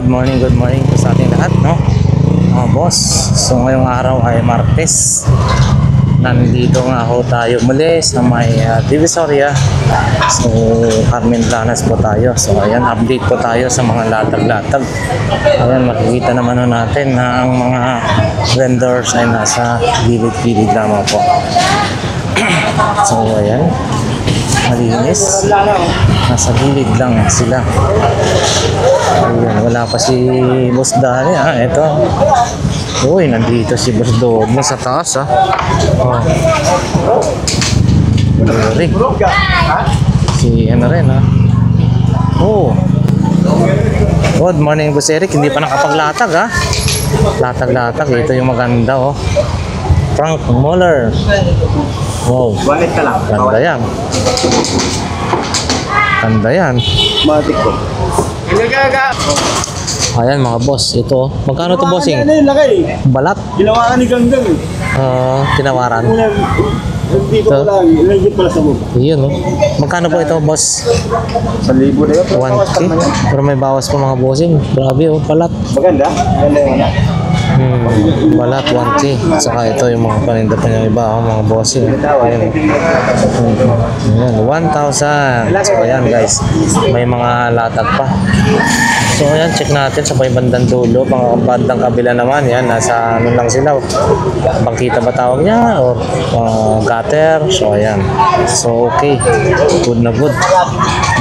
good morning po sa ating lahat, no? Mga boss, so ngayong araw ay Martes. Nandito nga ho tayo muli sa may Divisoria. So, Carmen Planas po tayo. So, ayan, update po tayo sa mga latag-latag. Ayan, makikita naman ho natin na ang mga vendors ay nasa gilid-gilid lamang po. So, ayan, malinis. Nasa gilid lang sila. Ayan, wala pa si Boss Dani, ha? Ito. Uy, nandito si Boss Domo sa taas, ha? Oh. Rig. Si ano rin, ha? Oh. Good morning, Boss Eric. Hindi pa nakapaglatag, ha? Latag-latag. Ito yung maganda, oh. Frank Muller. Wow. Wallet ka lang. Ganda yan. Ganda yan. Matik ko. Ayan mga boss, ito. Magkano to bossing? Ano yung laki? Balat? Ginawa ka ni Ganggang. Tinawaran. Dito ko lang, ilagay pala sa mo. Yun, no? Magkano po ito, boss? 1,000 na yun. 1K? Pero may bawas pa mga bossing. Grabe, oh, balat. Maganda? Maganda yung ano. Balat, 1K. Saka ito yung mga paninda pa niya iba, oh, mga bossing. Ayan. Ayan, 1,000. So, ayan guys. May mga latag pa. So, ayan, check natin sa bandang dulo. Pang bandang kabila naman, yan. Nasa ano lang sila. Bangkita ba tawag niya? O gutter. So, ayan. So, okay. Good na good.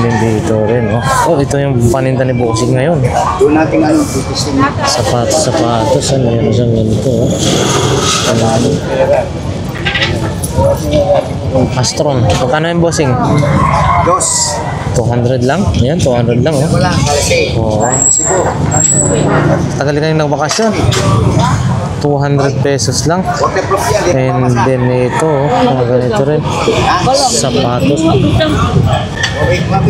Then dito rin, oh. Oh, ito yung paninda ni Bossing ngayon. Doon natin ano, titising. Sapatos. Ano yan? Isang ganito, oh. Astron. Magkano yung Bossing? Dos. 200 lang? Ayan, 200 lang, oh. Wala, kasi. Oo. Tagal kayo nagbakasyon. 200 pesos lang. Waterproof yan. And then ito, mga ganito rin. Sapatos.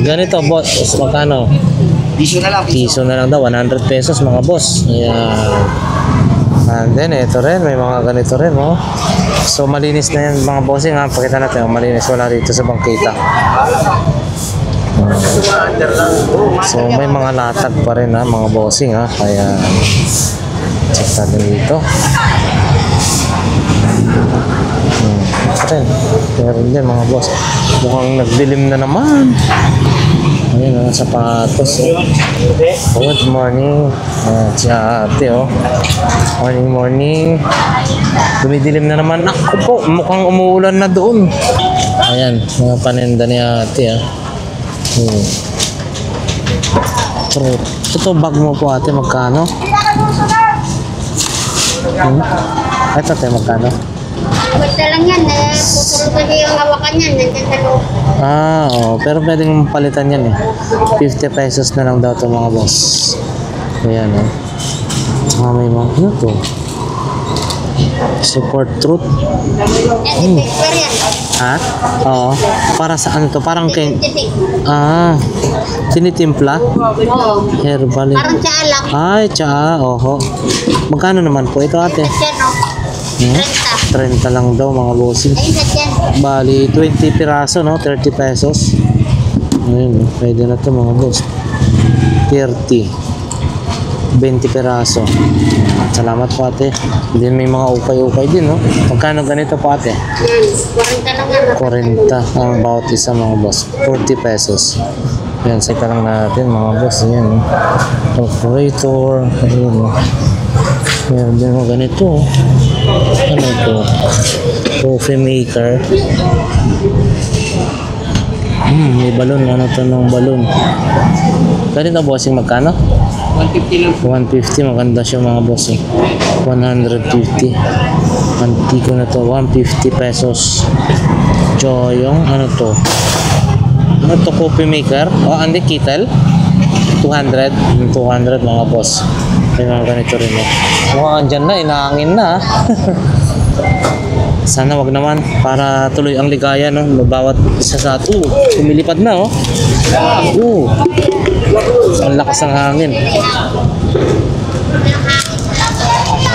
Ganito, boss. Magkano? Piso na lang. Piso na lang daw. 100 pesos, mga boss. Ayan. And then ito rin. May mga ganito rin, oh. So, malinis na yan, mga bossing, ha. Pakita natin, oh, malinis. Wala rito sa bangkita. So, may mga latag pa rin, ha, mga bossing, ha. Kaya, check natin dito. Pero din mga boss, mukhang nagdilim na naman. Ayun, sapatos, oh. Good morning. Si ate, oh. Morning. Dumidilim na naman. Ako po, mukhang umuulan na doon. Ayan, mga paninda ni ate, ah. Ito bag mo po ate, magkano? Ito ate, magkano? Basta lang yan, puso kasi yung hawakan yan, nandiyan sa loob. Oo, pero pwedeng palitan yan, eh. 50 pesos na lang daw ito, mga boss. Ayan, oh. May mga, ano to? Support truth. Yan, paper yan. Ha? Oo. Para sa ano to? Parang Titik. tinitimpla? Oo. Herbal. Parang sa alak. Ay, tsaa. Oho. Magkano naman po ito, ate? Yan, no? 30. 30 lang daw, mga bossing. Ayun, sa dyan. Bali, 20 piraso, no? 30 pesos. Ayun, pwede na to, mga boss. 30. 20 piraso. Salamat po, ate. Then may mga ukay-ukay din, no? Magkano ganito po, ate? 40 lang yan. 40 ang bawat isa, mga boss. 40 pesos. Yan, sika lang natin, mga boss. Yan, operator. Ayun, no? Meron din mga ganito. Ano ito? Coffee maker. May balon. Ano ito ng balon? Ganito, bossing, magkano? 150 lang. 150. Maganda siya, mga bossing. 150. Antiko na to. 150 pesos. Joyong. Ano to? Ano to? Coffee maker? Andi kettle? 200. 200, mga boss. May mga ganito rin, eh. Mukhang andyan na, inaangin na. Sana wag naman, para tuloy ang ligaya, no? Bawat isa sa ato. Lumilipad na, oh. Ang lakas ng hangin.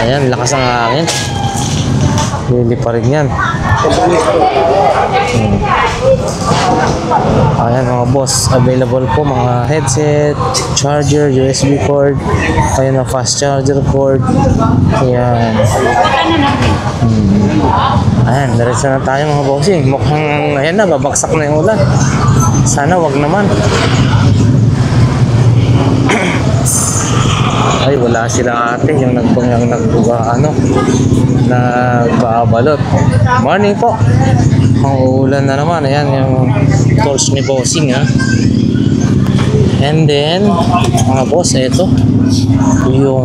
Ayan, lakas ng hangin. Lili pa rin yan. Ayan mga boss, available po mga headset, charger, USB cord, ayan na fast charger cord. Ayan. Ayan, diretso na tayo mga bossing. Mukhang, ayan na, babagsak na yung ulan. Sana wag naman. Ay, wala sila ate, yung nagbabalot. Morning po. Ang ulan na naman. Ayan, yung tools ni bossing, ha. And then, mga boss, ito yung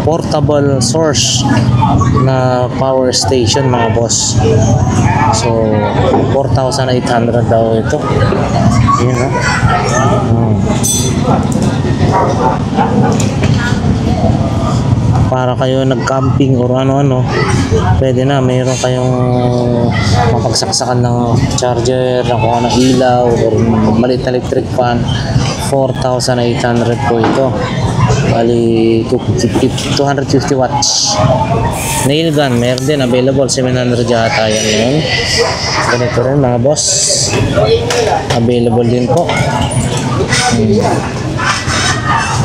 portable source na power station, mga boss. So, 4,800 daw ito. Yun, ha. Para kayo nag-camping or ano-ano, pwede na, mayroon kayong mapagsaksakan ng charger, ng kung anong ilaw, or maliit na electric fan. 4,800 po ito. Bali, 250 watts. Nail gun, meron din, available, 700 yata yan yun. Ganito rin mga boss. Available din po.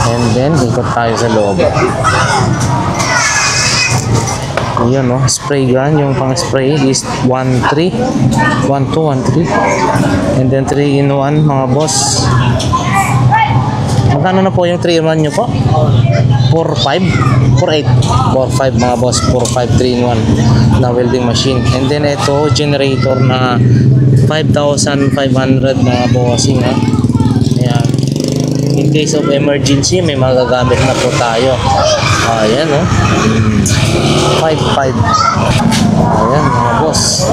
And then, ikot tayo sa loob. Ayan, no? Spray gun. Yung pang spray is 1-3. 1-2, 1-3. And then 3-in-1, mga boss. Magkano na po yung 3-in-1 nyo po? 4-5? 4-8? 4-5 mga boss. 4-5, 3-in-1 na welding machine. And then ito, generator na 5,500 mga bossing, ha? Ayan. In case of emergency, may magagamit na po tayo. Ayan, no? 5-5. Ayan, mga boss.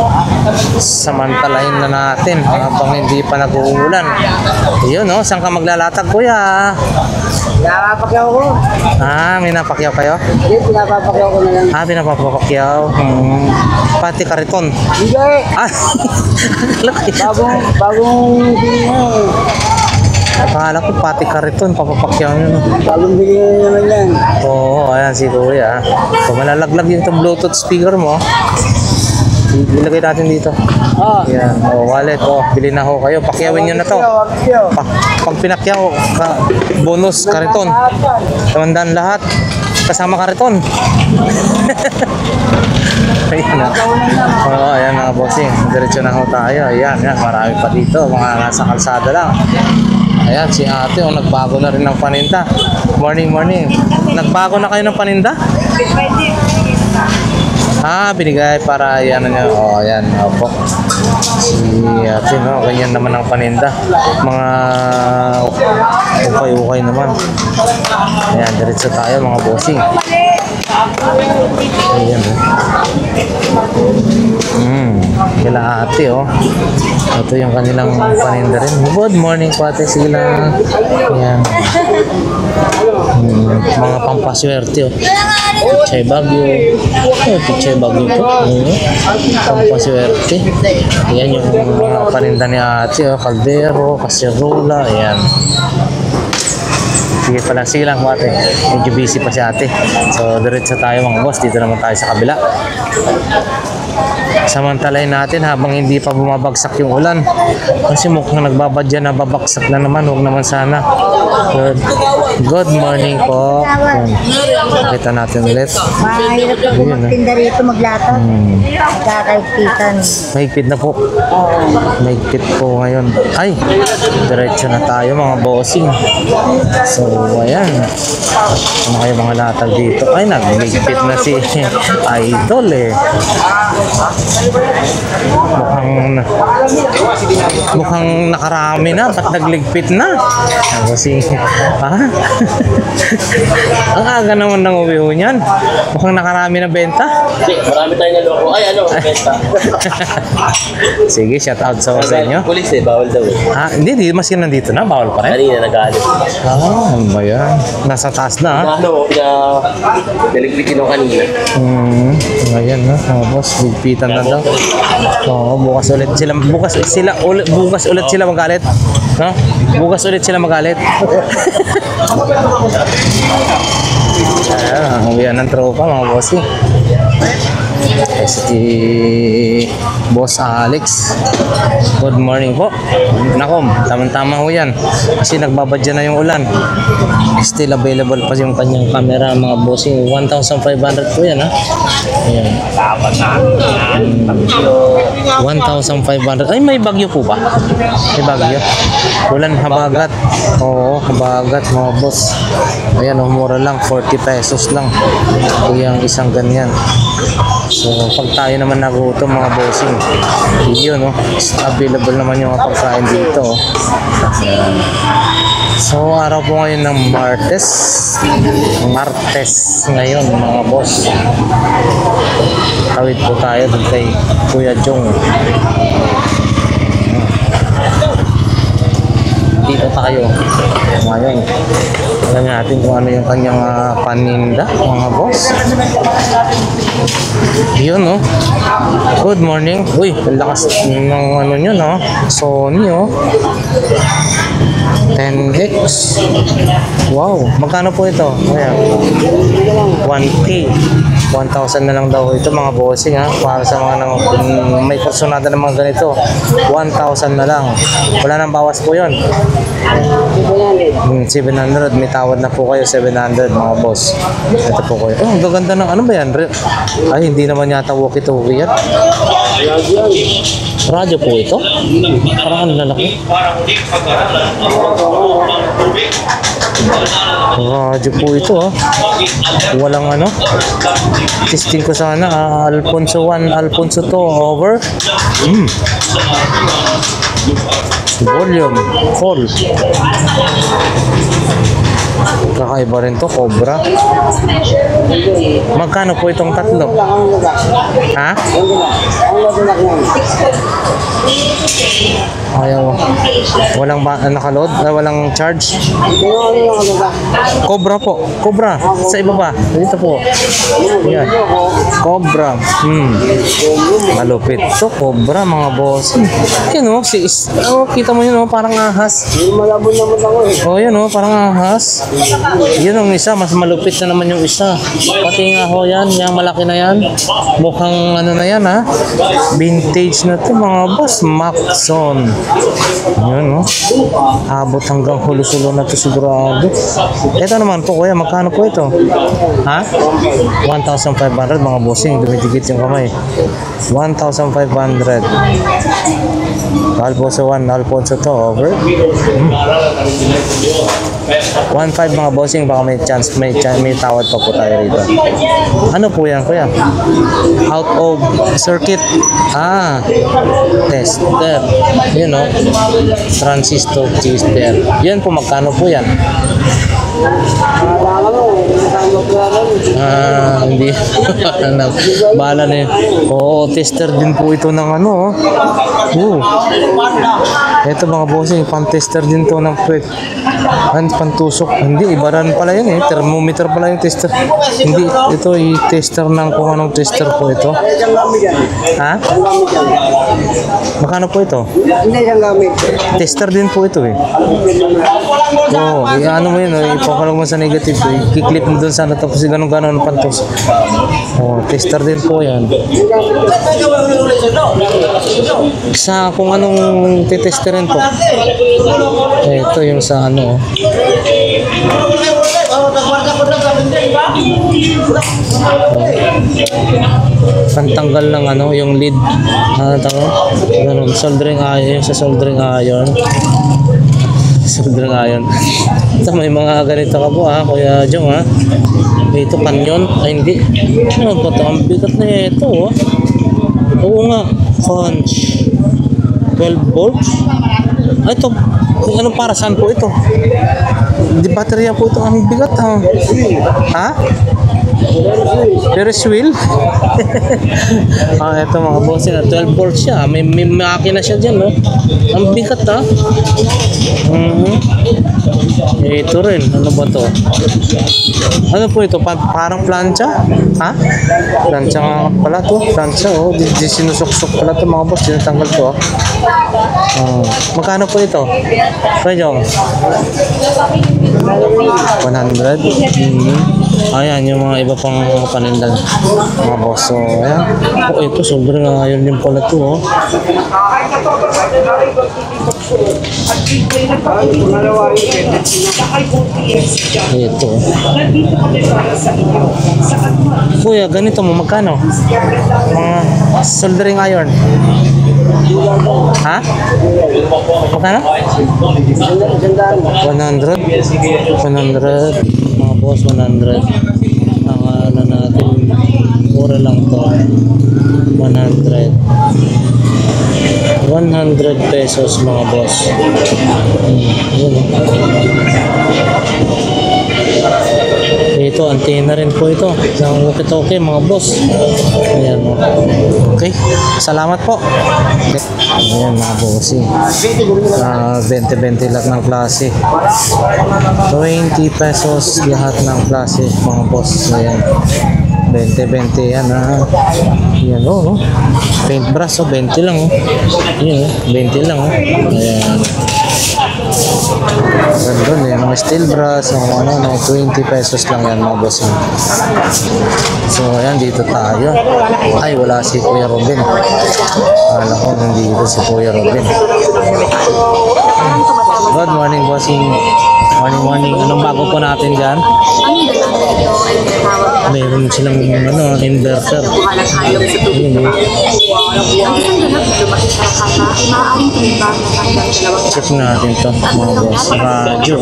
Samantalahin na natin habang hindi pa nag-uulan. Ayun, no? Saan ka maglalatag, kuya? Pinapapakyaw ko. May napakyaw kayo? Hindi, pinapapakyaw ko na lang. Pinapapakyaw. Pati kariton. Hindi. Bagong bili na. Akala ko pati kariton, papapakyaw nyo. Bagong bili na naman yan. Oo, ayan si kuya. Kung malalaglag yung itong Bluetooth speaker mo, ilagay natin dito. Ayan, wallet. Bili na ho kayo. Pakyawin nyo na to. Pag pinakyaw, bonus kariton. Tamandaan lahat. Kasama kariton. Ayan na. Ayan mga bossing. Diretso na ho tayo. Ayan, marami pa dito. Mga nasa kalsada lang. Ayan, si ate, nagbago na rin ng paninda. Morning, morning. Nagbago na kayo ng paninda? Binigay para yan niya. Ayan, opo. Si ate, no, ganyan naman ang paninda. Mga ukay-ukay naman. Ayan, diretso tayo mga bossing. Ayan, kila ate, ito yung kanilang paninda rin. Good morning po ate sila. Ayan. Mga pampaswerte, Pichay Bagyo. Pichay Bagyo po. Pampaswerte. Ayan yung mga paninda ni ate, kaldero, kaserola. Ayan. Sige pala, sige lang po ate. Medyo busy pa si ate. So, diretso tayo mga boss. Dito naman tayo sa kabila. Samantalahin natin habang hindi pa bumabagsak yung ulan. Kasi mukhang nagbabadya na babagsak na naman. Huwag naman sana. Good morning po. Kita natin ulit. Mahirap na po magtinda rito maglatag. Magkakaigpitan. Mahigpit na po. Mahigpit po ngayon. Ay, diretso na tayo mga bossing. So, ayan. Ano kayo mga latag dito? Ay, nagmigpit na si Idol Mukhang nakarami na. Ba't nagligpit na? Kasi, ang aga naman ng uwi ho niyan. Mukhang nakarami na benta. Hindi, marami tayong naloko. Besta. Sige, shout out sa inyo. Pulis bawal daw Hindi, maski nandito na. Bawal pa rin. Kanina nag-aalis. Ano ba yan? Nasa taas na, Naligpitin ako kanina. Ayan na, mga boss. Bigpitan na daw. Bukas ulit sila magalit. No? Bukas ulit sila magalit. Ayan, ang uwian ng tropa mga bossing. Si Boss Alex. Good morning po. Nakom, tama-tama ho yan. Kasi nagbabadya na yung ulan. Still available pa yung kanyang camera mga bossing. 1,500 po yan ha. Ayan. 1,500. Ay, may bagyo po ba? May bagyo. Ulan, habagat. Oo, habagat mga boss. Ayan, mura lang. 40 pesos lang. Ito yung isang ganyan. So, pag tayo naman nagutom mga bossing, yun, available naman yung pagkain dito. Ayan. So, araw po ngayon ng Martes. Martes ngayon mga boss. Tawid po tayo dun kay Kuya Jong. Dito tayo ngayon. Alam natin kung ano yung kanyang paninda mga boss. Yun Good morning. Uy, ang lakas ng ano nyo Sony 10X. Wow, magkano po ito? Ayan. 1K. 1,000 na lang daw ito mga bossing para sa mga may personada ng mga ganito. 1,000 na lang. Wala nang bawas po yun. 700. May tawad na po kayo 700 mga boss. Ito po kayo. Oh, ang gaganda ng ano ba yan? Ay, hindi naman yata walkie-talkie yan. Radyo po ito? Parang ano lalaki? Radyo po ito Walang testing ko sana Alfonso 1, Alfonso 2 over volume full. Kakaiba rin to, Cobra. Magkano po itong tatlo? Ha? Ayaw. Walang nakaload? Walang charge? Cobra po. Cobra. Sa iba ba? Dito po. Yan. Cobra. Malupit. So, Cobra mga boss. Yun kita mo yun parang ahas. Malabon naman ako Yun parang ahas. Yun ang isa. Mas malupit na naman yung isa. Pati nga yan. Yung malaki na yan. Mukhang ano na yan vintage na to mga boss. Maxon. Yun abot hanggang hulo-sulo na to sigurado. Ito naman po kuya, magkano po ito? Ha? 1,500 mga bossing, dumidikit yung kamay. 1,500. Alfonso 1, Alfonso 2 over 1,500 mga bossing, baka may chance, may tawad pa po tayo rito. Ano po yan kuya? Out of circuit. Tester. Yun transistor tester. Yan po, magkano po yan? Hindi. Bahala na yun. Tester din po ito ng ito mga bossing, pan-tester din to ng kwet. Pantusok. Hindi, ibaran pala yun thermometer pala yung tester. Hindi, ito i-tester ng kung anong tester po ito. Ha? Magkano po ito? Tester din po ito ano mo yun ipapalag mo sa negative i-clip mo dun sana tapos ganun-ganun pantos. Tester din po yan. Sa kung anong titesterin po. Ito yung sa pantanggal ng yung lead ganun, soldering iron sa soldering iron. Ito may mga ganito ka po Kuya Jong ito kanyon hindi ano ba ito ang bigat na ito oo nga punch 12 volts ito anong para saan po ito di baterya po ito ang bigat Ferris wheel. Ito mga boss 12 volts siya. May makina siya dyan ang bigat ito rin. Ano ba to? Ano po ito? Parang plancha? Plancha nga pala to. Plancha di sinusuksok pala to mga boss. Sinatanggal to magkano po ito? Kaya 100? Ayan, yung mga iba pang panindan. Mga boss. So, ayan. Oh, ito, sobrang ngayon din pala ito, oh. Ito. Kuya, ganito mo, magkano? Mga soldering iron. Ha? Magkano? 100? 100? Mga boss, 100. Ang ano natin, mura lang to. 100. 100 pesos mga boss. Yun. Ito, antena rin po ito. Ng walkie-talkie mga boss. Ayan. Okay. Salamat po. Ayan mga boss. 20-20 lahat ng klase. 20 pesos lahat ng klase mga boss. Ayan. 20-20 yan ha. Yan o. Paintbrush o 20 lang o. Yan o. 20 lang o. Ayan. Ganda yan. Mga steel brush o ano, 20 pesos lang yan mga boss. So ayan, dito tayo. Ay, wala si Kuya Robin. Alam ko nandito si Kuya Robin. Good morning bossing. Morning. Anong bago po natin dyan? Meron silang ano, inverter. Yun, check natin to mga boss. Radio.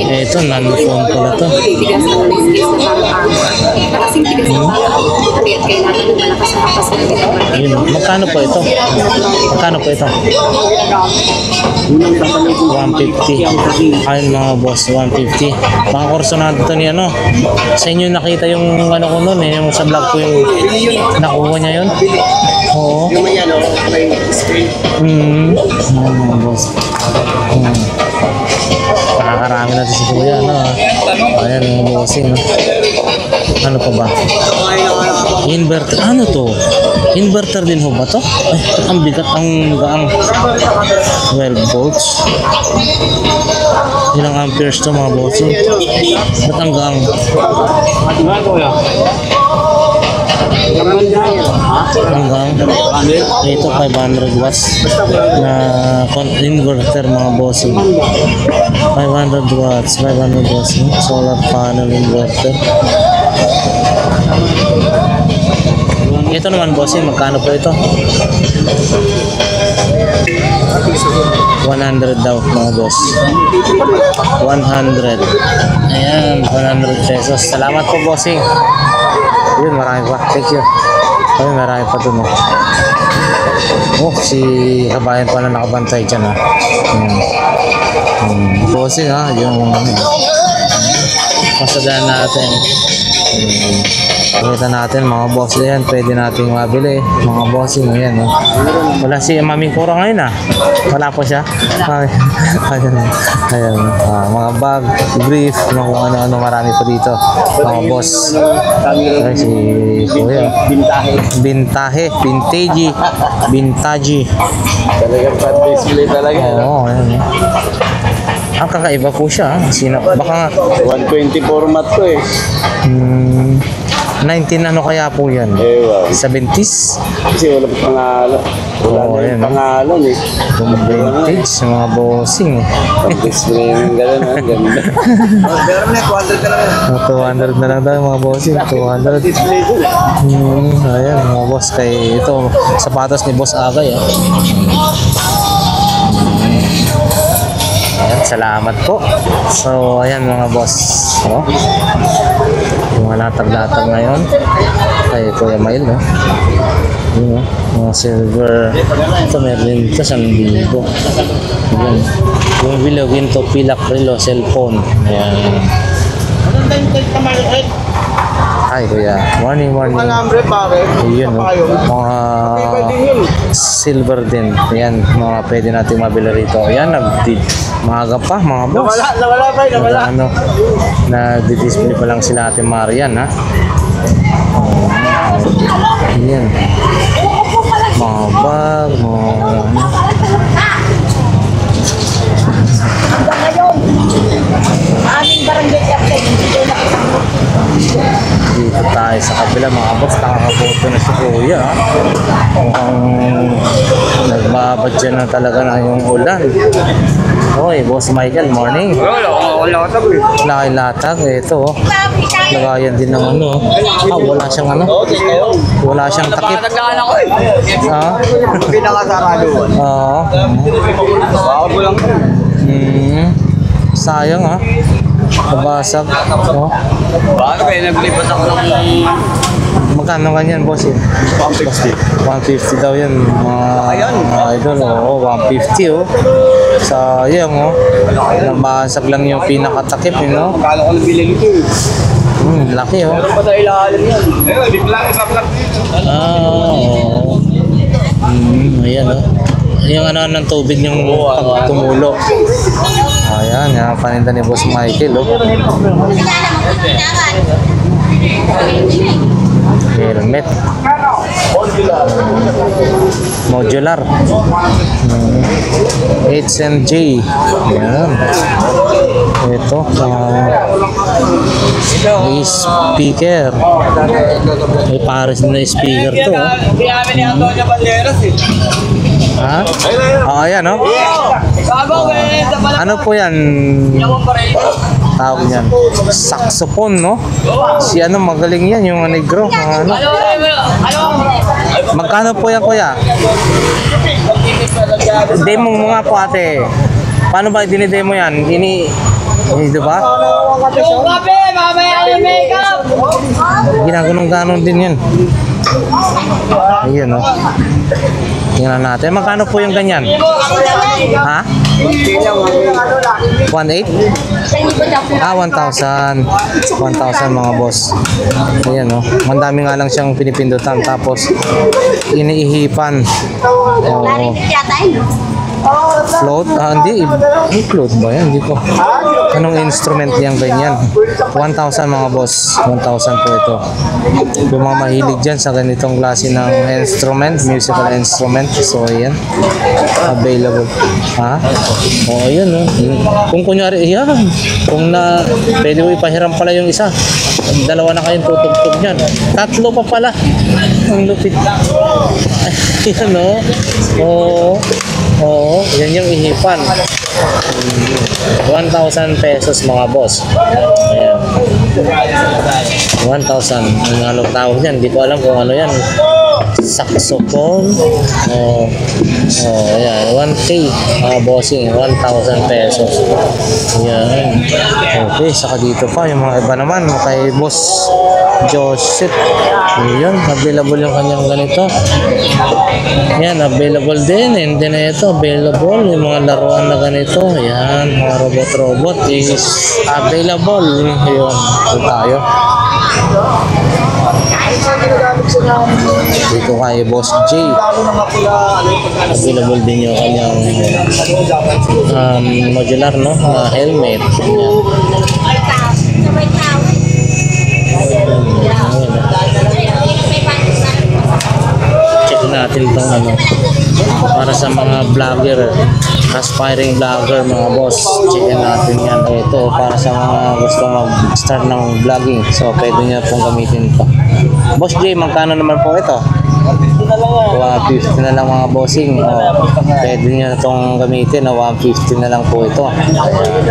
Ito, non-phone pala to. Yun. Magkano po ito? 150. Ayun mga boss, 150. Mga korsonado to ni ano. Sa inyo nakita yung ano ko noon eh, yung sa vlog ko yung nakuha niya yun. Oo. Mga boss. Nakakarami natin si Kuya, ano. Ayan, mga bossing, no. Ano pa ba? Inverter, ano to? Inverter din ho ba to? Ay, ang bigat, ang gaang 12 volts. Ilang amperes to mga bossing? Ba't ang gaang? Hanggang ito 500 watts na inverter mga bossing. 500 watts solar panel inverter. Ito naman bossing, magkano po ito? 100 daw mga boss. 100. Ayan, 100 pesos. Salamat po bossing. Yun, marami pa. Thank you. Ay, marami pa dun. Oh, si kabayan pala nakabantay dyan ha. Bossing ha, yung pasadaan natin. Pakita natin mga boss yan, pwede nating mabili mga bossing yan. Wala si Maming Kura ngayon ha. Wala po siya. Ayan, mga bag, brief, mga ano-ano, marami pa dito mga boss. Ay, si Kuya Vintage. Talagang display talaga. Oo, ayan. Ang kakaiba po siya. Baka 120 format to eh. 19 ano kaya po yan? Ewan. 70s? Kasi wala pa pangalan. Wala Oo, na ayan, yung pangalan eh. Yung vintage, mga bossing. Display yung gano'n ha. Ganda. Pero na 200 ka lang. 200 na lang tayo mga bossing. 200. Display dun eh. Ayan mga boss. Kay ito, sapatos ni Boss Agay. Ayan, salamat po. So, ayan mga boss. Yung mga latag-latag ngayon kay Kuya Mail, no? Yun, mga silver. Ito, meron din ito, 1,000. Ayan. Yung bilog, ito, pilak, relo, cellphone. Ayan. Hi Kuya, morning. Ayun, no? Mga silver din. Ayan, mga pwede natin mabili rito. Ayan, maaga pa mga boss. Nawala. Ano, nag-display pa lang sila Ate Marian ha. Ayan. Mga bag, mga ano. kabila mga boss, nakakaboto na si Kuya. Mukhang nagbabadya na talaga na yung ulan. Hoy, Boss Michael, morning. Wala ko Lakilatag, ito oh. Lagayan din ng ano. Wala siyang ano. Wala siyang takip. Naglaan ako eh. Ah? Pinakasaraluan. Oo. Baka mo lang. Sayang ah. Nabasag. Oh. Baka kaya naglipat ako ng Magkano ganyan, boss? 150. 150 daw yan. Ayan. Idol, oh. 150 oh. Sayang oh. Nabasag lang yung pinakatakip, you know? Magkala ko nabili nito eh. Laki oh. Ano pa sa ilalim yan? Ayun, bigla isa vlog dito. Oo. Ayan oh. Yung ano ng tubig yung pag tumulo. Ayan, yan ang paninda ni Boss Michael oh. Helmet. Modular. H&J. Yan. Ito. May speaker. May pares na speaker to. Oh. Kaya ni Antonio Banderas eh. Ha? Oh, ayan oh. Sabaw eh. Ano po yan? Tawag niyan. Saxophone, no? Si ano, magaling yan, yung negro. Ano? Magkano po yan, kuya? Demo mo nga po, ate. Paano ba dinidemo yan? Di ba? Yung kape, mamaya ang makeup. Ginaganong-ganon din yan. Ayan, no? Tingnan natin. Magkano po yung ganyan? Ha? 1.8? Ah, 1,000. 1,000 mga boss. Ayan, no? Mandami nga lang siyang pinipindutan. Tapos, iniihipan. Oo. Float? Ah, hindi. May float ba yan? Hindi ko. Anong instrument niyang ganyan? 1,000 mga boss. 1,000 po ito. Yung mga mahilig dyan sa ganitong klase ng instrument, musical instrument. So, ayan. Available. Ha? Oo, ayan. No? Kung kunyari, yan. Kung na, pwede mo ipahiram pala yung isa. Dalawa na kayong tutugtog niyan. Tatlo pa pala. Ang lupit. Ayan, no? Oo. Oo, yan yung ihipan. 1,000 pesos mga boss. Ayan. 1,000. Anong tawag yan? Hindi ko alam kung ano yan. Saxophone. Ayan. 1K mga bossing. 1,000 pesos. Ayan. Okay, saka dito pa yung mga iba naman. Kay Boss Joseph. Ayan, available yung kanyang ganito. Ayan, available din. And then ito, available. Yung mga laruan na ganito. Ayan, mga robot-robot is available. Ayan, ito tayo. Dito kay Boss J. Available din yung kanyang modular, no? Na helmet. Ayan. Check natin itong ano para sa mga vlogger, aspiring vlogger mga boss. Check natin yan. Ito para sa mga gusto mag-start ng vlogging. So pwede nyo pong gamitin ito. Boss J, magkano naman po ito? 150 na lang mga bossing. Pwede nyo itong gamitin. 150 na lang po ito.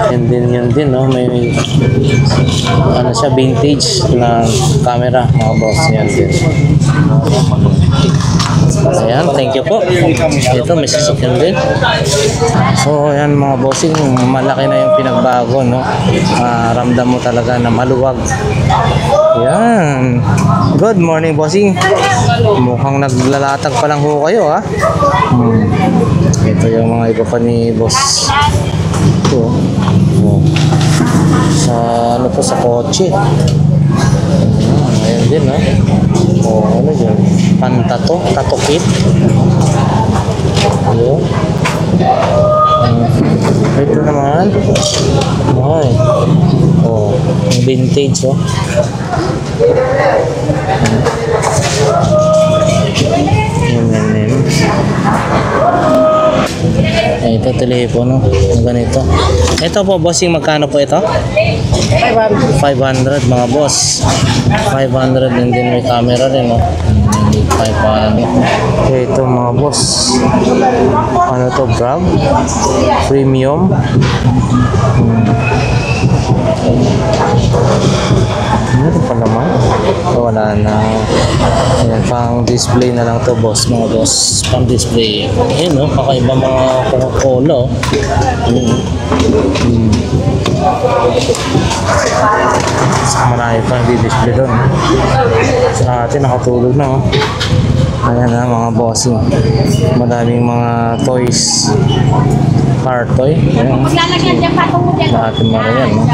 And then yun din, no? May ano siya, vintage na camera mga boss. Yan din. Ayan, thank you po. Ito, may sasakyan din. So, ayan mga bossing, malaki na yung pinagbago, no? Ramdam mo talaga na maluwag. Ayan. Good morning, bossing. Mukhang naglalatag pa lang ho kayo, ha? Ito yung mga iba pa ni boss. Ito. Sa, ano po, sa kotse. Ayan din, ha? Ano dyan? Pantato? Tato-kit? Ayan. Ito naman. Ay. Vintage, oh. Ito telepono. Yung ganito. Ito po, bossing, magkano po ito? 500 mga boss. 500 and then may camera rin, no? 500. Ito mga boss. Ano to, Brab? Premium. Ano pa naman? Wala na. Ayan, pang display na lang to, boss, mga boss. Pang display. Ayun, no? Kakaiba mga Coca-Cola, oh. Marami pa di-display doon. Sa atin, nakatulog na, oh. Ayan na, mga bossing. Madaming mga toys. Car toy. Ayan. Maglalagyan dyan patungo dyan. Natin mariyan, no?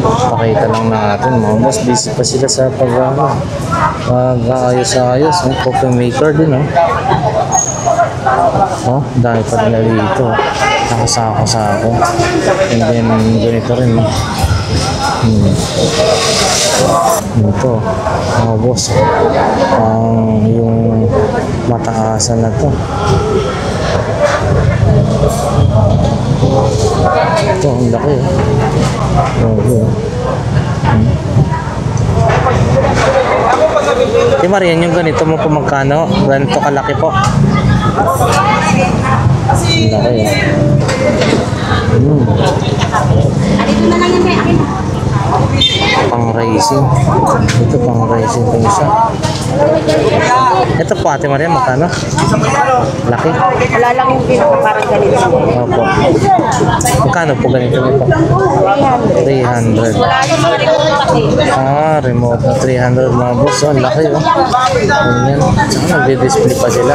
Pakita lang natin, mga boss. Busy pa sila sa pag-ayos-ayos. Coffee maker din, no? Oh, dahil pa nila dito. Nakasako-sako. And then, ganito rin, no? Ito, mga boss. Yung mataasan na to. Ito, ang laki. Marian, yung ganito mo po magkano? Ganito kalaki po. Ang laki. Dito na lang yan, may akin. Pang racing. Ito pang racing po isa. Ito po, Ate Marian, magkano? Laki. Wala lang yung pinaka parang ganito. Opo. Magkano po ganito nito? 300. Wala lang yung remote kasi. Ah, remote na 300 mga boss. Oh, laki, oh. Ayan. Saka nag-display pa sila.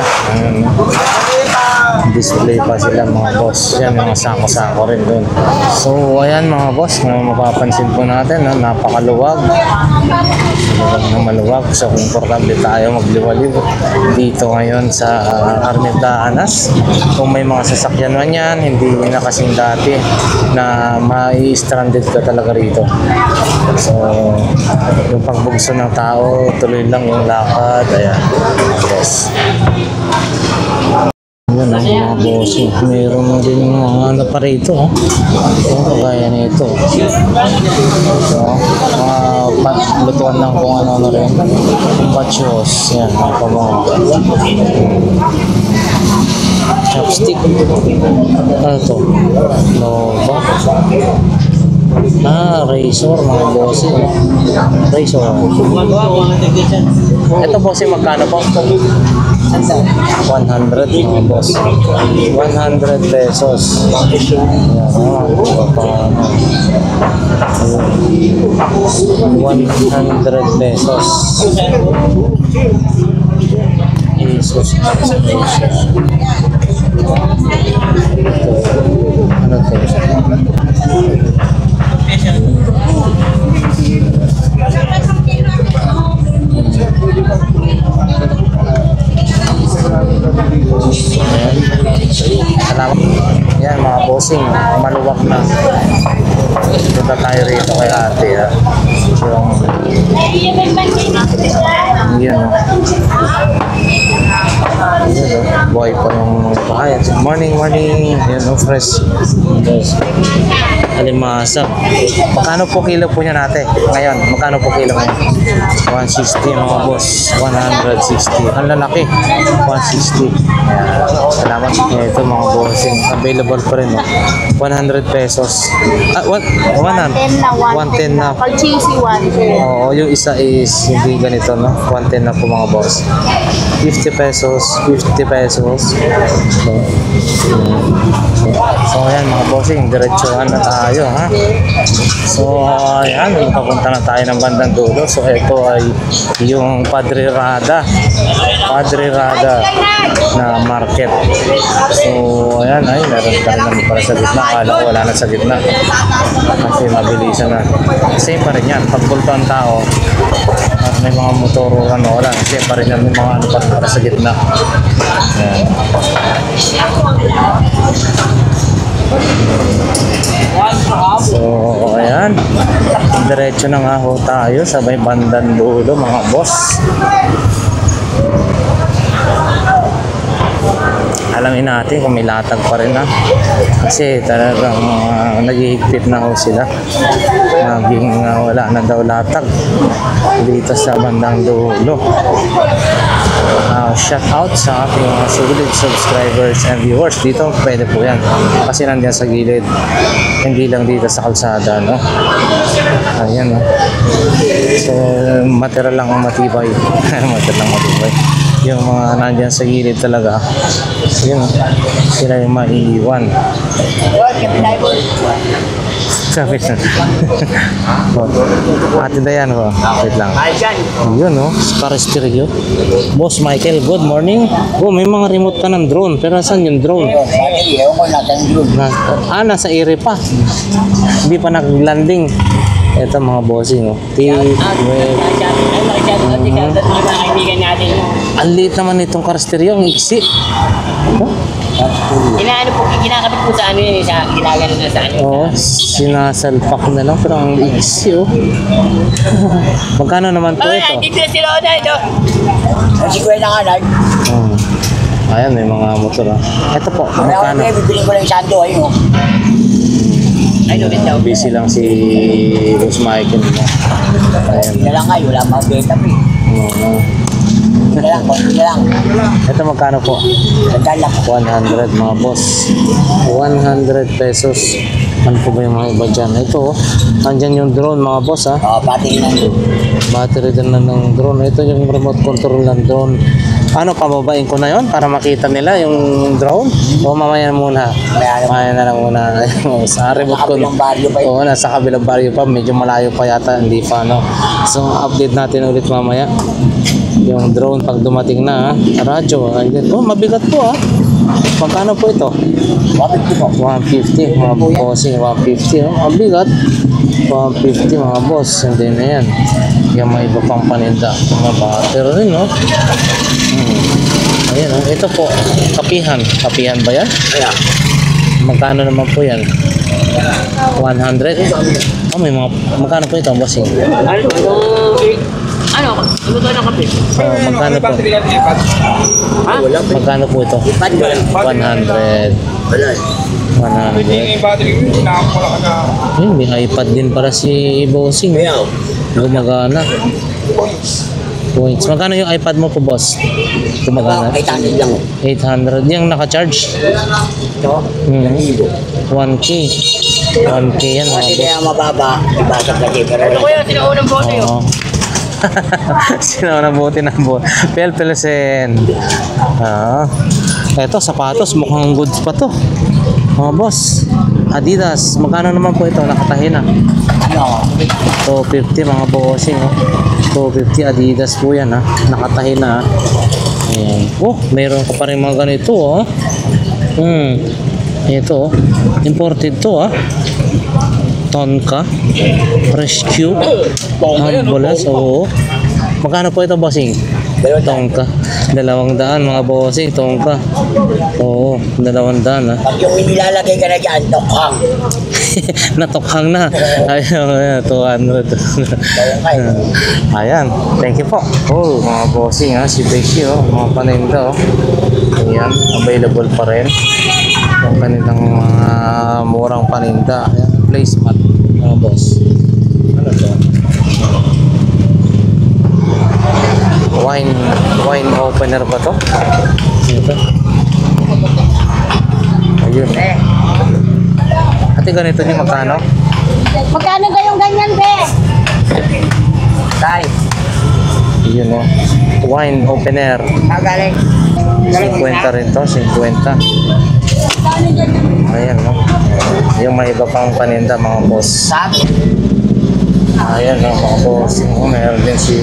Display pa sila, mga boss. Yan, mga sako-sako rin doon. So, ayan mga boss, mapapansin po natin, no? Napakaluwag. Maluwag na maluwag. So, komportable tayo magliwaliw dito ngayon sa Araneta Anas. Kung may mga sasakyan man yan, hindi na kasing dati na mai-stranded ka talaga rito. So, yung pagbugso ng tao, tuloy lang yung lakad. Ayan, boss. Yan ang mga bossing. Meron na din mga ano pa rito. Ito, kagaya nito. So, mga lutuan lang kung ano rin. Pachos. Yan, mga pamong. Chopstick. Ano ito? Nova. Razor, mga bossing. Razor. Ito bossing, magkano po? 100 mga boss. 100 pesos. Ayan, 100 pesos. Pesos. Ano to? Ayan. Salamat. Yan mga bossing, maluwag na. Punta tayo rito kay ate, ha. Yan. Buhay pa yung bahay. Morning. Yan, fresh. Alimasa. Magkano po kilo po niya natin? Ngayon, magkano po kilo ngayon? 160 mga boss. 160. Ang lalaki. 160. Ayan. Salamat. Ito mga bossing. Available pa rin. 100 pesos. 110 na. Pag cheesy one. Oo, yung isa is hindi ganito, no? 110 na po mga boss. 50 pesos. 50 pesos. So ayan mga bossing, diretsuhan na tayo, ha. So ayan, papunta na tayo ng bandang dulo. So ito ay yung Padre Rada na market. So ayan, ay meron ka naman para sa gitna. Akala ko wala na sa gitna kasi mabilisan na. Same pa rin yan, pagpulto ang tao at may mga motoruran, wala, same pa rin yan, may mga ano pa para sa gitna. Ayan. So, ayan. Diretso na nga ho tayo sa may bandang dulo, mga boss. alamin natin kung may latag pa rin ha. Kasi talagang naghihigpit na ho sila. Maging wala na daw latag dito sa bandang dulo. Shout out sa ating mga sulit subscribers and viewers. Dito pwede po yan. Kasi nandiyan sa gilid. Hindi lang dito sa kalsada, no? Ayan, no? So, material lang ang matibay. Material lang matibay. Yung mga nandiyan sa gilid talaga, yun, sila yung maiiwan. Sabi na. Ate Dayan ko. Wait lang. Yun, no? Scarsterio. Boss Michael, good morning. Oh, may mga remote ka ng drone. Pero saan yung drone? Nasa ere pa. Hindi pa nag-landing. Ito mga bossing, no? Ang liit naman itong Carsterio, ang iksi. Ginakabit po sa ano yun, sa ginagano na sa ano. Oo, sinasalpak na lang, pero ang iksi, oh. Magkano naman po ito? Dito si Roda, ito. Ang siguro na nga, Lord. Ayan, may mga motor, ah. Ito po, magkano? Bibiling ko lang yung sando, ayun, oh. Ay, ulit daw. Busy lang si Boss Michael, no? Ayan. Hindi na lang kayo, wala mga beta pa eh. Hindi na lang, konti na lang. Ito magkano po? Ganda lang. 100 mga boss. 100 pesos. Ano po ba yung mga iba dyan? Ito, nandyan yung drone mga boss, ha? Pati na. Battery din na ng drone. Ito yung remote control ng drone. Ano, pababain ko na yon para makita nila yung drone? O mamaya muna? Mamaya na lang muna. Sa remote control. Oo, nasa kabilang baryo pa. Medyo malayo pa yata. Hindi pa, no? So, update natin ulit mamaya. Yung drone pag dumating na, ha? Radyo. Oh, mabigat po, ha? Magkano po ito? 150 po. 150. Mga bossing, 150. Oh, mabigat. 150 mga boss. Hindi na yan. Yung may iba pang paninda. Mga battery rin, no? Ayan, oh. Ito po, kapihan. Kapihan ba yan? Ayan. Magkano naman po yan? 100? Oh, may mga, magkano po ito, bossing? Ano to ng kape? Magkano po? Ha? Magkano po ito? 100. Wala. 100. Ayun, may iPad din para si bossing. Gumagana. Points. Magkano yung iPad mo po, boss? Gumagana? 800 lang. 800. Yung naka-charge? Ito? 1K. 1K yan, mga Kasi boss. kaya mababa, ibasag kasi. Pero ito kuya, sinaunang bote yun. Oo. Sino na buti ng buti? Pelpelsen. Ito, sapatos. Mukhang goods pa to. Mga boss. Adidas. Magkano naman po ito? Nakatahi na. Ano? 250 mga bossing. Oh. 250 Adidas po yan. Ha? Nakatahi na. Ha? Ayan. Oh, mayroon ka pa rin mga ganito. Oh. Ito. Oh. Imported to. Ha? Tonka. Rescue. Ambulas. Oo. Magkano po ito, bossing? Tongka. 200 mga bossing. Tongka. Oo. 200 ha. Pag yung inilalagay ka na dyan, tokhang. Natokhang na. Ayun, 200. Ayan. Thank you po. Oh, mga bossing ha. Si Becky, oh. Mga paninda, oh. Ayan. Available pa rin. Yung kanilang mga murang paninda. Ayan. Placemat, mga boss. Ano to? Wine opener ba to? Ito. Ayun. Ate, ganito din magkano? Magkano kayong ganyan, be? Tay. Yun, oh. Wine opener. Magaling. 50 rin to, 50. Ayan, no? Yung may iba pang paninda, mga boss. Sabi. Ayan, no, mga boss. Meron din si,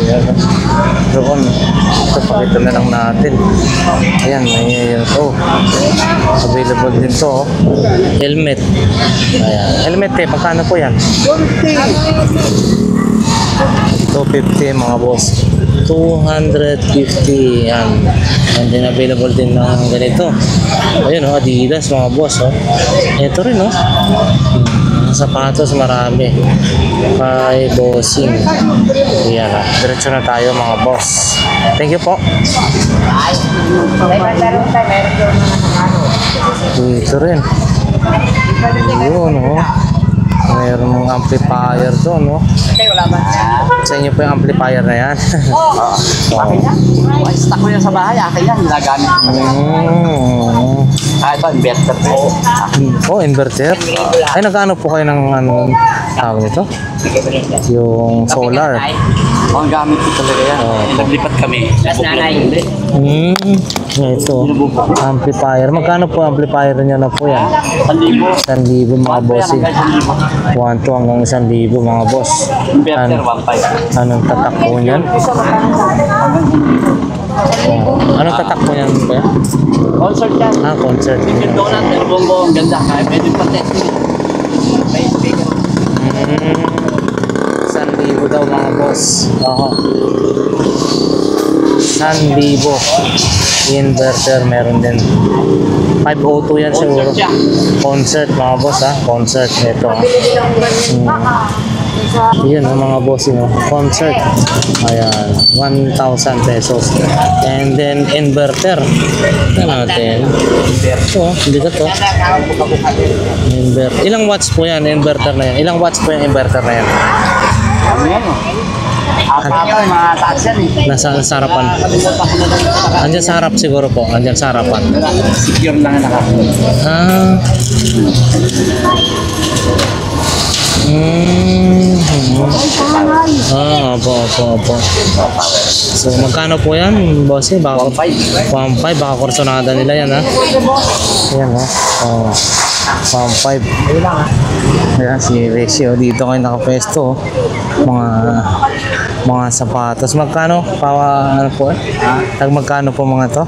doon. Ito, pakita na lang natin. Ayan, may yun. Oh, available din to, oh. Helmet. Ayan. Helmet, eh. Magkano po yan? 250, mga boss. 250 yan. And then available din ng ganito. Ayun, oh, Adidas mga boss, oh. Ito rin, oh. sapatos marami. Kay bossing. Ayan na. Diretso na tayo mga boss. Thank you po. Dito rin. Yun, oh. Mayroon mong amplifier doon, no? Sa inyo po yung amplifier na yan. Stock ko yan sa bahay, akin yan, ginagamit ko. Ito, inverter po. Oh, inverter? Ay, nag-ano po kayo ng ano, tawag nito? Yung solar. Ang gamit ko talaga yan. Naglipat kami. Mas nanay. Ito. Amplifier. Magkano po amplifier niyo na po yan? 1,000 mga bossing. 1 to hanggang 1,000 mga boss. Inverter 1.5. Anong tatak po niyan? Anong tatak po niyan ba? Concert yan. Concert. Yung donut, yung bongo, ang ganda. Kaya pwede pa testing. May speaker. 1,000 daw mga boss. Oo. 1,000. Inverter meron din. 502 yan siguro. Concert mga boss ha. Concert nito. Yun ang mga boss yun. Concert. Ayan. 1,000 pesos. And then inverter. Ito natin. Ito. Hindi ko to. Inverter. Ilang watts po yan? Inverter na yan. Ilang watts po yung inverter na yan? Ano yan o? Apa-apa, mga taas yan eh. Nasa harapan. Andiyan sa harap siguro po. Andiyan sa harapan. Secure lang ang nakakuha. Opo. So, magkano po yan, boss? Baka 1.5. Baka kursonada nila yan, ha? Ayan, ha? 1.5. Ayan, si Ratio. Dito kayo nakapwesto, mga sapatos. Magkano? Ano po? Magkano po mga to?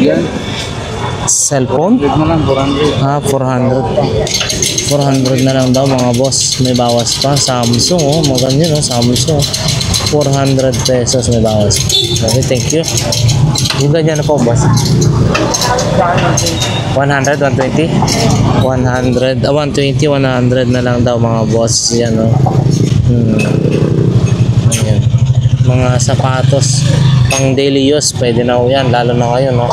Yan. Cellphone? Ito na lang, 400. 400. 400 na lang daw mga boss. May bawas pa. Samsung, oh. Maganda yun, oh. Samsung. 400 pesos may bawas. Okay, thank you. Yung ganyan na po, boss. 100, 120? 100, 120, 100 na lang daw mga boss. Yan, oh. Ayan. Mga sapatos pang daily use, pwede na ho yan. Lalo na ngayon, no?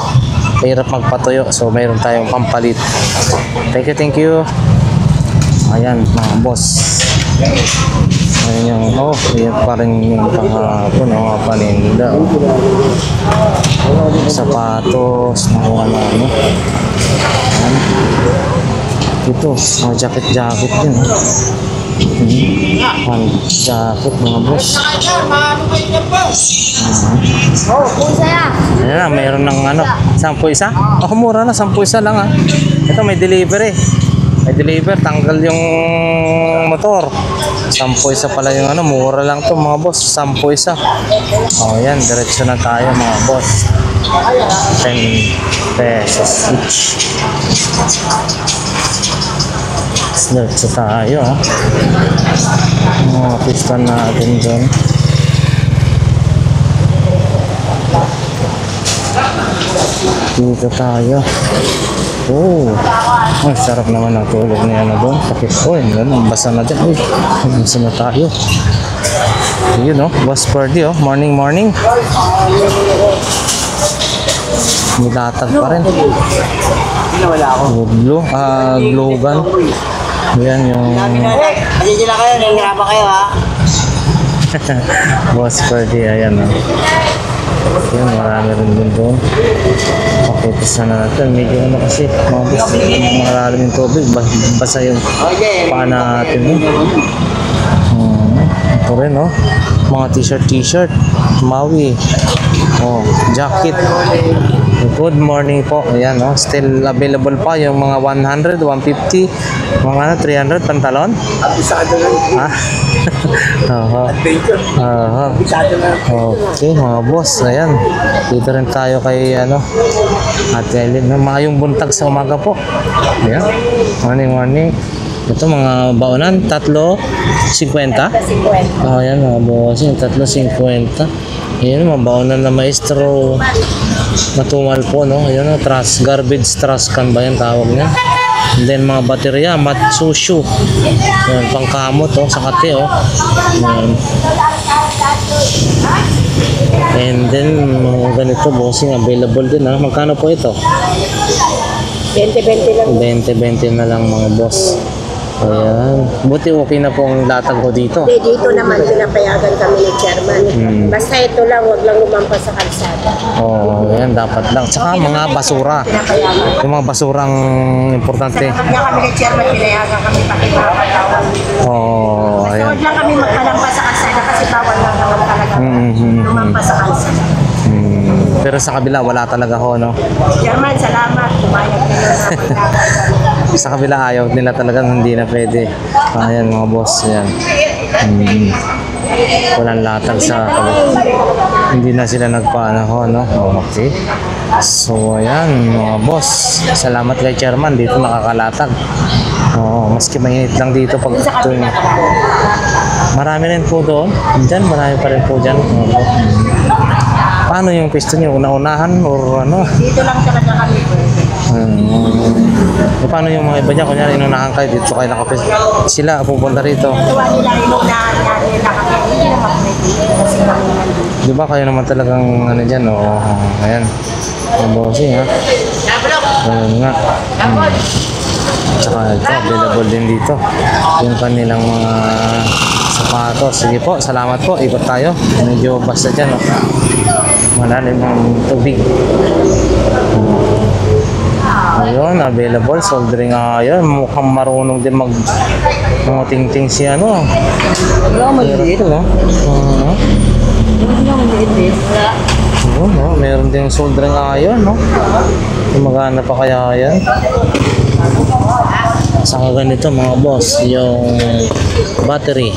Hirap magpatuyo. So, mayroon tayong pampalit. Thank you. Ayan, mga boss. Ayan yung, yan pa rin yung pangapon, mga paninda. Sapatos, mga ano. Ayan. Ito, mga jacket din. Jacket, mga boss. Ayan na, mayroon ng ano, 10 isa? Mura na, 10 isa lang ha. Ito, may delivery. May deliver, tanggal yung motor. 10 isa pala yung ano, mura lang to mga boss, 10 isa. Yan, diretso na tayo mga boss. 10 pesos each. Diretso tayo ha. Piston natin dyan. Dito tayo. Ay, sarap naman ang tulog niya na doon. Sakit. Basa na dyan. Basa na tayo. Yun, no? Boss Purdy, morning. Nilatag pa rin. Wala ako. Globan. Yan yung... Kasi sila kayo, nangyarapa kayo ha. Boss Purdy, ayan, no? Yan, marami rin din doon. Okay, pisa na natin. Medyo ano kasi, mga boss, malalim yung tubig. Basa yung paa natin. Ito rin, no? Mga t-shirt. Maui. Jacket. Good morning po. Ayan, no? Still available pa yung mga 100, 150, mga 300 pantalon. Abisado lang. Okay, mga boss. Ayan. Dito rin tayo kay Ate Eileen. Maayong buntag sa umaga po. Ayan. Morning. Ito mga baonan, 3.50. Ayan mga boss, 3.50. Ayan mga baonan na maestro. Matumal po, no? Ayan, garbage trash can ba yan tawag niya? And then mga baterya, Matsushu. Yan, pangkamot oh, sa kate oh. Yan. And then mga ganito bossing available din ha. Magkano po ito? 20-20 lang. 20-20 na lang mga boss. Ayan. Buti okay na po ang latag ko dito. Hindi, dito naman pinapayagan kami ni chairman. Basta ito lang, wag lang lumampas sa kalsada. Oo, ayan, dapat lang. Tsaka mga basura. Pinapayagan. Yung mga basurang importante. Sa kanya kami ni chairman, pinayagan kami pati mga katawan. Oo, Basta ayan. wag lang kami magpalampas sa kalsada kasi bawal lang naman talaga lumampas sa kalsada. Pero sa kabila, wala talaga ho, no? Chairman, salamat. Pumayag kayo na pagkakataon. Sa kabila, ayaw nila talagang hindi na pwede. Ayan, mga boss, ayan. Walang latag sa kabila. Hindi na sila nagpaano ho, no? Okay. So, ayan, mga boss. Salamat kay chairman, dito nakakalatag. Oo, maski mainit lang dito pag tuwing... Marami rin po doon. Diyan, marami pa rin po dyan. Paano yung pwesto niyo? Una-unahan or ano? Dito lang talaga kami pwede. Paano yung mga iba dyan? Kunyari, inunahan kayo dito kayo nakapwesto. Sila pupunta rito. Tuwa nila, inunahan niya nila kami. Hindi naman pwede kasi kami nandito. Di ba kayo naman talagang ano dyan? Oo, ayan. Ang bossing ha. Ayun nga. Tsaka ito, available din dito. Yung kanilang mga sapatos. Sige po, salamat po. Ikot tayo. Medyo basta dyan. Oh. Malalim ang tubig. Ayun, available. Soldering iron. Mukhang marunong din mga ting-ting si ano. Maliit. Ito, no? Oo, no? Meron din soldering iron, no? Magana pa kaya yan? Saka ganito mga boss, yung battery.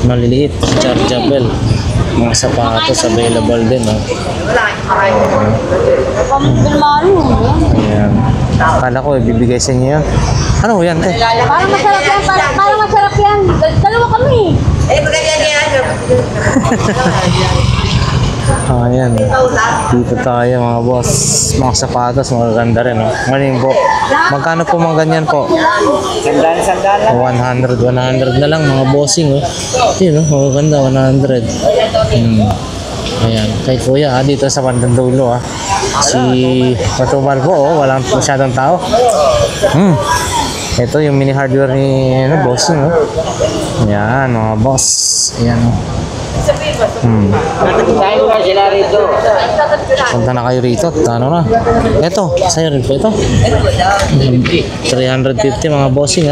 Maliliit, chargeable. Mga sapatos available din, no? Ayan. Akala ko, ibibigay sa inyo yan. Ano yan, te? Parang masarap yan, parang masarap yan. Dalawa kami. Ayan. Dito tayo mga boss. Mga sapatos, magaganda rin, no? Ngayon po. Magkano po mga ganyan po? Sandaan. 100 na lang mga bossing, oh. Yun, oh, magaganda, 100. Ayan, kay kuya, dito sa bandang dulo, si Matumal po, walang masyadong tao. Ito yung mini hardware ni bossing, Ayan, mga boss. Ayan, Tayo na sila rito. punta na kayo rito. Ano na? Ito, sa'yo rin po ito. 350 mga bossing,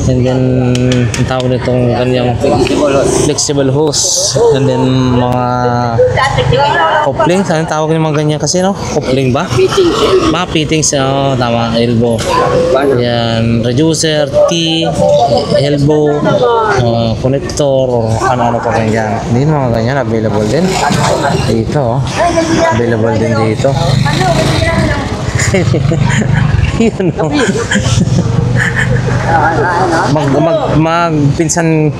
And then, ang tawag nitong kanyang flexible hose. And then, mga coupling. Anong tawag ng mga ganyan kasi, no? Coupling ba? Mga fittings, tama. Elbow. Yan. Reducer, T, elbow, connector, or ano-ano pa ganyan. Hindi mga ganyan. Available din. Dito, Available din dito. Yun, no? Magpinsan.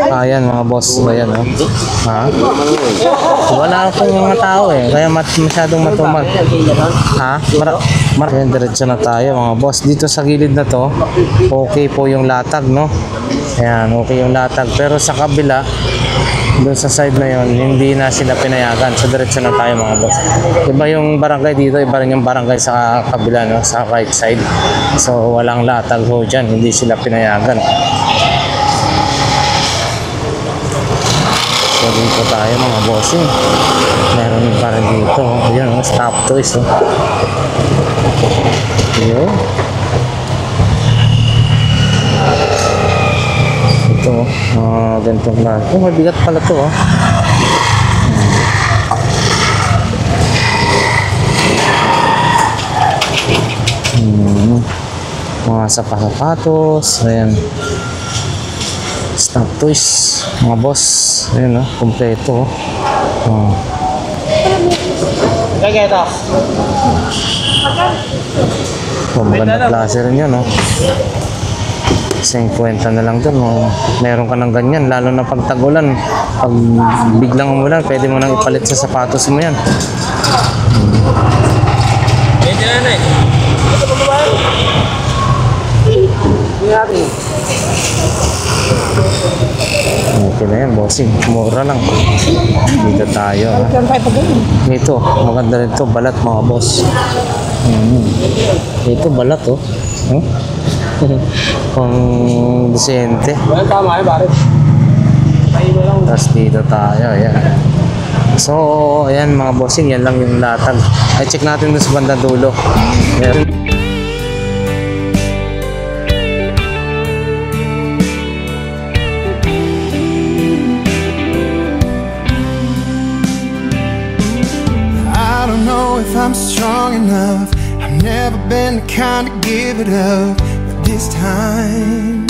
Ayan mga boss. Ayan, ha? Wala akong mga tao kaya masyadong matumag. Ayan, diretso na tayo mga boss. Dito sa gilid na to, okay po yung latag, no? Ayan, okay yung latag. Pero sa kabila, doon sa side na yon, hindi na sila pinayagan. So diretso na tayo mga boss. Iba yung barangay dito, iba rin yung barangay sa kabila, no? Sa right side. So walang latag ho dyan, hindi sila pinayagan. So dito tayo mga bossing. Meron pa rin dito. Ayan, stop toys. Yun. Ito, ganitong na. Mabigat pala to, mga sapatos, ayan. Stop toys, mga boss. Ayan, kompleto. Kaya ito. Maganda klase rin yun, 50 na lang dun. Meron ka ng ganyan, lalo na pag tag-ulan. Pag biglang umulan, pwede mo nang ipalit sa sapatos mo yan. Medyo na natin. Okay na yan, bossing. Mura lang. Dito tayo. Ha? Ito, maganda rin ito. Balat, mga boss. Ito, balat, oh. Huh? Pang disente. Well, tama pare. Tapos dito tayo, ayan. So, ayan mga bossing, yan lang yung latag. Ay, check natin dun sa bandang dulo. Ayan. I don't know if I'm strong enough. I've never been the kind to give it up. But this time,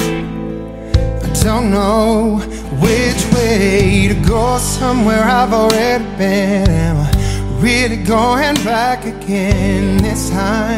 I don't know which way to go. Somewhere I've already been. Am I really going back again this time?